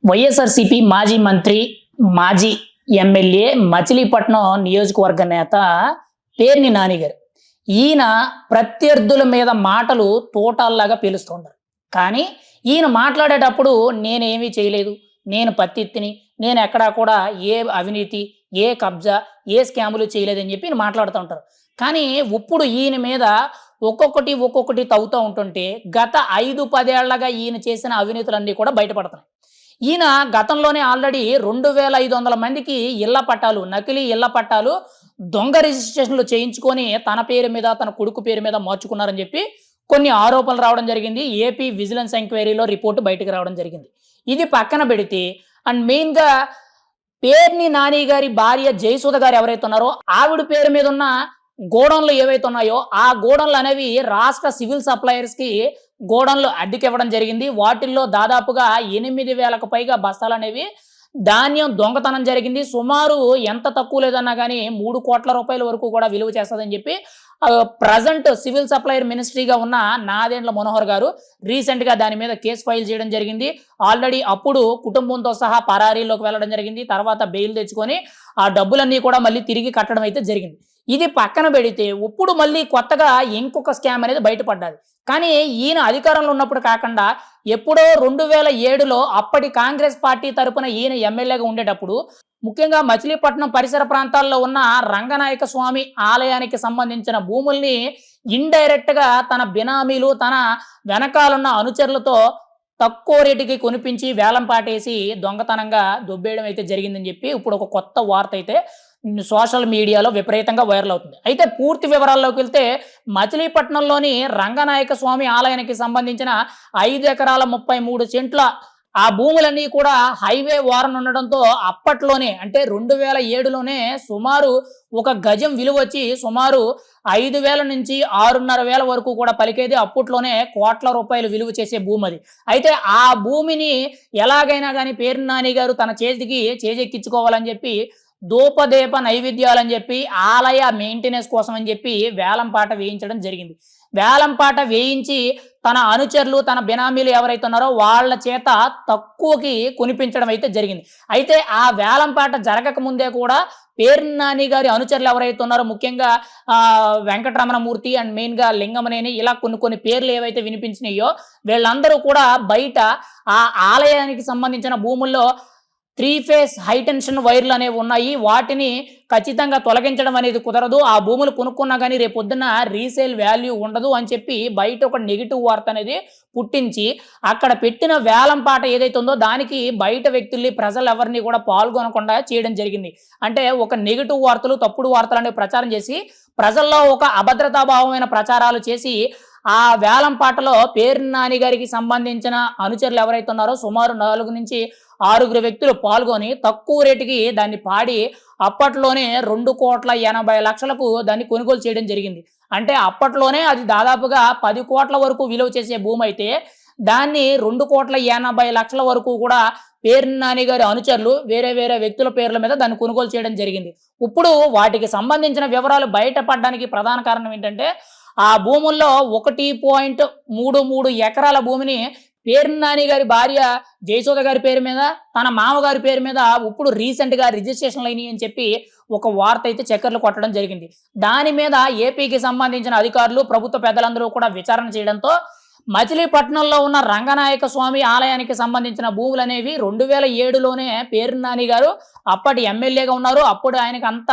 వైఎస్ఆర్సీపీ మాజీ మంత్రి, మాజీ ఎమ్మెల్యే, మచిలీపట్నం నియోజకవర్గ నేత పేర్ని నాని గారు. ఈయన ప్రత్యర్థుల మీద మాటలు తోటాల్లాగా పేలుస్తుంటారు. కానీ ఈయన మాట్లాడేటప్పుడు నేనేమీ చేయలేదు, నేను పత్తిత్తిని, నేను ఎక్కడా కూడా ఏ అవినీతి, ఏ కబ్జా, ఏ స్కాములు చేయలేదని చెప్పి ఈయన మాట్లాడుతూ ఉంటారు. కానీ ఇప్పుడు ఈయన మీద ఒక్కొక్కటి తవ్వుతూ ఉంటుంటే గత 5-10 ఏళ్లగా ఈయన చేసిన అవినీతులన్నీ కూడా బయటపడుతున్నాయి. ఈయన గతంలోనే ఆల్రెడీ 2500 మందికి ఇళ్ల పట్టాలు, నకిలీ ఇళ్ల పట్టాలు దొంగ రిజిస్ట్రేషన్లు చేయించుకొని తన పేరు మీద, తన కొడుకు పేరు మీద మార్చుకున్నారని చెప్పి కొన్ని ఆరోపణలు రావడం జరిగింది. ఏపీ విజిలెన్స్ ఎంక్వైరీలో రిపోర్టు బయటకు రావడం జరిగింది. ఇది పక్కన పెడితే అండ్ మెయిన్‌గా పేర్ని నాని గారి భార్య జయసుధ గారు ఎవరైతే ఉన్నారో ఆవిడ పేరు మీద ఉన్న గోడౌన్లు ఏవైతే ఉన్నాయో ఆ గోడౌన్లు అనేవి రాష్ట్ర సివిల్ సప్లయర్స్‌కి గోడౌన్లు అద్దెకివ్వడం జరిగింది. వాటిల్లో దాదాపుగా 8,000కు పైగా బస్తాలనేవి ధాన్యం దొంగతనం జరిగింది. సుమారు ఎంత తక్కువ లేదన్నా గానీ 3 కోట్ల రూపాయల వరకు కూడా విలువ చేస్తదని చెప్పి ప్రెజెంట్ సివిల్ సప్లయర్ మినిస్ట్రీగా ఉన్న నాదెండ్ల మనోహర్ గారు రీసెంట్‌గా దాని మీద కేసు ఫైల్ చేయడం జరిగింది. ఆల్రెడీ అప్పుడు కుటుంబంతో సహా పరారీలోకి వెళ్ళడం జరిగింది. తర్వాత బెయిల్ తెచ్చుకొని ఆ డబ్బులన్నీ కూడా మళ్ళీ తిరిగి కట్టడం అయితే జరిగింది. ఇది పక్కన పెడితే ఇప్పుడు మళ్ళీ కొత్తగా ఇంకొక స్కామ్ అనేది బయటపడ్డది. కానీ ఈయన అధికారంలో ఉన్నప్పుడు కాకుండా ఎప్పుడో 2007లో అప్పటి కాంగ్రెస్ పార్టీ తరపున ఈయన ఎమ్మెల్యేగా ఉండేటప్పుడు ముఖ్యంగా మచిలీపట్నం పరిసర ప్రాంతాల్లో ఉన్న రంగనాయక స్వామి ఆలయానికి సంబంధించిన భూముల్ని ఇండైరెక్ట్‌గా తన బినామీలు, తన వెనకాలన్న అనుచరులతో తక్కువ రేటుకి కొనిపించి వేలం పాటేసి దొంగతనంగా దొబ్బేయడం అయితే జరిగిందని చెప్పి ఇప్పుడు ఒక కొత్త వార్త అయితే సోషల్ మీడియాలో విపరీతంగా వైరల్ అవుతుంది. అయితే పూర్తి వివరాల్లోకి వెళ్తే మచిలీపట్నంలోని రంగనాయక స్వామి ఆలయానికి సంబంధించిన 5 ఎకరాల 33 సెంట్ల ఆ భూములన్నీ కూడా హైవే వారన ఉండడంతో అప్పట్లోనే అంటే 2007లోనే సుమారు ఒక గజం విలువ వచ్చి సుమారు 5,000 నుంచి 6,500 వరకు కూడా పలికేది. అప్పట్లోనే కోట్ల రూపాయలు విలువ చేసే భూమి అది. అయితే ఆ భూమిని ఎలాగైనా కానీ పేర్ని నాని గారు తన చేతికి చేజెక్కించుకోవాలని చెప్పి ధూపదీప నైవేద్యాలని చెప్పి ఆలయ మెయింటెనెన్స్ కోసం అని చెప్పి వేలం పాట వేయించడం జరిగింది. వేలం పాట వేయించి తన అనుచరులు, తన బినామీలు ఎవరైతే ఉన్నారో వాళ్ళ చేత తక్కువకి కొనిపించడం అయితే జరిగింది. అయితే ఆ వేలం పాట జరగక ముందే కూడా పేర్ని నాని గారి అనుచరులు ఎవరైతే ఉన్నారో ముఖ్యంగా వెంకటరమణమూర్తి అండ్ మెయిన్‌గా లింగమనేని ఇలా కొన్ని పేర్లు ఏవైతే వినిపించినాయో వీళ్ళందరూ కూడా బయట ఆ ఆలయానికి సంబంధించిన భూముల్లో 3 ఫేస్ హై టెన్షన్ వైర్లు అనేవి ఉన్నాయి. వాటిని ఖచ్చితంగా తొలగించడం అనేది కుదరదు. ఆ భూములు కొనుక్కున్నా కానీ రేపొద్దున రీసేల్ వాల్యూ ఉండదు అని చెప్పి బయట ఒక నెగెటివ్ వార్త అనేది పుట్టించి అక్కడ పెట్టిన వేలం పాట ఏదైతే ఉందో దానికి బయట వ్యక్తుల్ని, ప్రజలు ఎవరిని కూడా పాల్గొనకుండా చేయడం జరిగింది. అంటే ఒక నెగెటివ్ వార్తలు, తప్పుడు వార్తలు అనేవి ప్రచారం చేసి ప్రజల్లో ఒక అభద్రతాభావమైన ప్రచారాలు చేసి ఆ వేలం పాటలో పేర్ని నాని గారికి సంబంధించిన అనుచరులు ఎవరైతే ఉన్నారో సుమారు 4 నుంచి 6 వ్యక్తులు పాల్గొని తక్కువ రేటుకి దాన్ని పాడి అప్పట్లోనే 2,80,00,000కు దాన్ని కొనుగోలు చేయడం జరిగింది. అంటే అప్పట్లోనే అది దాదాపుగా 10 కోట్ల వరకు విలువ చేసే భూమి అయితే దాన్ని 2,80,00,000 వరకు కూడా పేర్ని నాని గారి అనుచరులు వేరే వ్యక్తుల పేర్ల మీద దాన్ని కొనుగోలు చేయడం జరిగింది. ఇప్పుడు వాటికి సంబంధించిన వివరాలు బయటపడడానికి ప్రధాన కారణం ఏంటంటే ఆ భూముల్లో 1.33 ఎకరాల భూమిని పేర్ని నాని గారి భార్య జయసుధ గారి పేరు మీద, తన మామగారి పేరు మీద ఇప్పుడు రీసెంట్‌గా రిజిస్ట్రేషన్లు అయినాయి అని చెప్పి ఒక వార్త అయితే చక్కర్లు కొట్టడం జరిగింది. దాని మీద ఏపీకి సంబంధించిన అధికారులు, ప్రభుత్వ పెద్దలందరూ కూడా విచారణ చేయడంతో మచిలీపట్నంలో ఉన్న రంగనాయక స్వామి ఆలయానికి సంబంధించిన భూములనేవి 2007లోనే పేర్ని నాని గారు అప్పటి ఎమ్మెల్యేగా ఉన్నారు. అప్పుడు ఆయనకు అంత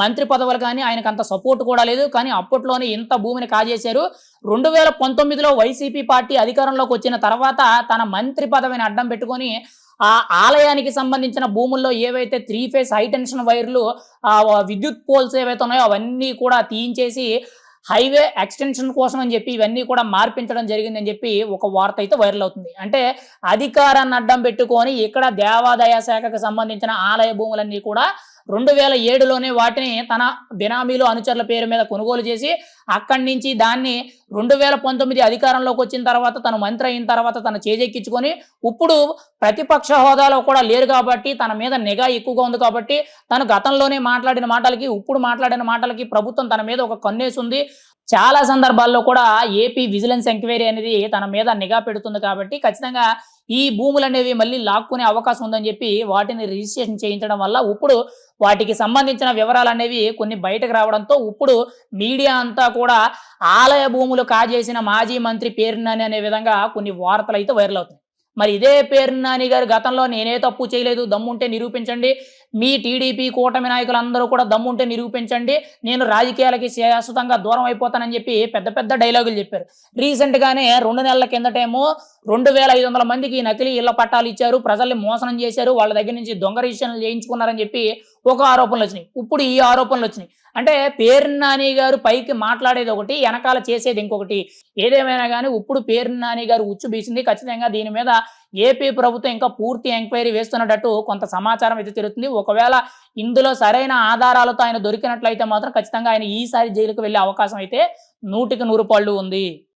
మంత్రి పదవులు కానీ ఆయనకు అంత సపోర్ట్ కూడా లేదు. కానీ అప్పట్లోనే ఇంత భూమిని కాజేశారు. 2019లో వైసీపీ పార్టీ అధికారంలోకి వచ్చిన తర్వాత తన మంత్రి పదవిని అడ్డం పెట్టుకొని ఆ ఆలయానికి సంబంధించిన భూముల్లో ఏవైతే 3 ఫేస్ హై టెన్షన్ వైర్లు విద్యుత్ పోల్స్ ఏవైతే ఉన్నాయో అవన్నీ కూడా తీయించేసి హైవే ఎక్స్టెన్షన్ కోసం అని చెప్పి ఇవన్నీ కూడా మార్పించడం జరిగిందని చెప్పి ఒక వార్త అయితే వైరల్ అవుతుంది. అంటే అధికారాన్ని అడ్డం పెట్టుకొని ఇక్కడ దేవాదాయ శాఖకు సంబంధించిన ఆలయ భూములన్నీ కూడా 2007లోనే వాటిని తన బినామీలు, అనుచరుల పేరు మీద కొనుగోలు చేసి అక్కడి నుంచి దాన్ని 2019 అధికారంలోకి వచ్చిన తర్వాత తను మంత్రి అయిన తర్వాత తను చేజెక్కించుకొని ఇప్పుడు ప్రతిపక్ష హోదాలో కూడా లేరు కాబట్టి తన మీద నిఘా ఎక్కువగా ఉంది కాబట్టి తను గతంలోనే మాట్లాడిన మాటలకి ఇప్పుడు మాట్లాడిన మాటలకి ప్రభుత్వం తన మీద ఒక కన్నేసి ఉంది. చాలా సందర్భాల్లో కూడా ఏపీ విజిలెన్స్ ఎంక్వైరీ అనేది తన మీద నిఘా పెడుతుంది కాబట్టి ఖచ్చితంగా ఈ భూములనేవి మళ్ళీ లాక్కునే అవకాశం ఉందని చెప్పి వాటిని రిజిస్ట్రేషన్ చేయించడం వల్ల ఇప్పుడు వాటికి సంబంధించిన వివరాలనేవి కొన్ని బయటకు రావడంతో ఇప్పుడు మీడియా అంతా కూడా ఆలయ భూములు కాజేసిన మాజీ మంత్రి పేర్ని నాని అనే విధంగా కొన్ని వార్తలు అయితే వైరల్ అవుతున్నాయి. మరి ఇదే పేర్ని నాని గారు గతంలో నేనే తప్పు చేయలేదు, దమ్ముంటే నిరూపించండి, మీ టీడీపీ కూటమి నాయకులందరూ కూడా దమ్ముంటే నిరూపించండి, నేను రాజకీయాలకి శాశ్వతంగా దూరం అయిపోతానని చెప్పి పెద్ద పెద్ద డైలాగులు చెప్పారు. రీసెంట్‌గానే 2 నెలల కిందటేమో 2500 మందికి నకిలీ ఇళ్ల పట్టాలు ఇచ్చారు, ప్రజల్ని మోసనం చేశారు, వాళ్ళ దగ్గర నుంచి దొంగ రిజిస్ట్రేషన్లు చేయించుకున్నారని చెప్పి ఒక ఆరోపణలొచ్చినాయి. ఇప్పుడు ఈ ఆరోపణలొచ్చినాయి. అంటే పేర్ని నాని గారు పైకి మాట్లాడేది ఒకటి, ఎనకాల చేసేది ఇంకొకటి. ఏదేమైనా గాని ఇప్పుడు పేర్ని నాని గారు ఉచ్చు బీసింది. ఖచ్చితంగా దీని మీద ఏపీ ప్రభుత్వం ఇంకా పూర్తి ఎంక్వైరీ వేస్తున్నట్టు కొంత సమాచారం అయితే తిరుగుతుంది. ఒకవేళ ఇందులో సరైన ఆధారాలతో ఆయన దొరికినట్లయితే మాత్రం ఖచ్చితంగా ఆయన ఈసారి జైలుకి వెళ్ళే అవకాశం అయితే 100కి 100 ఉంది.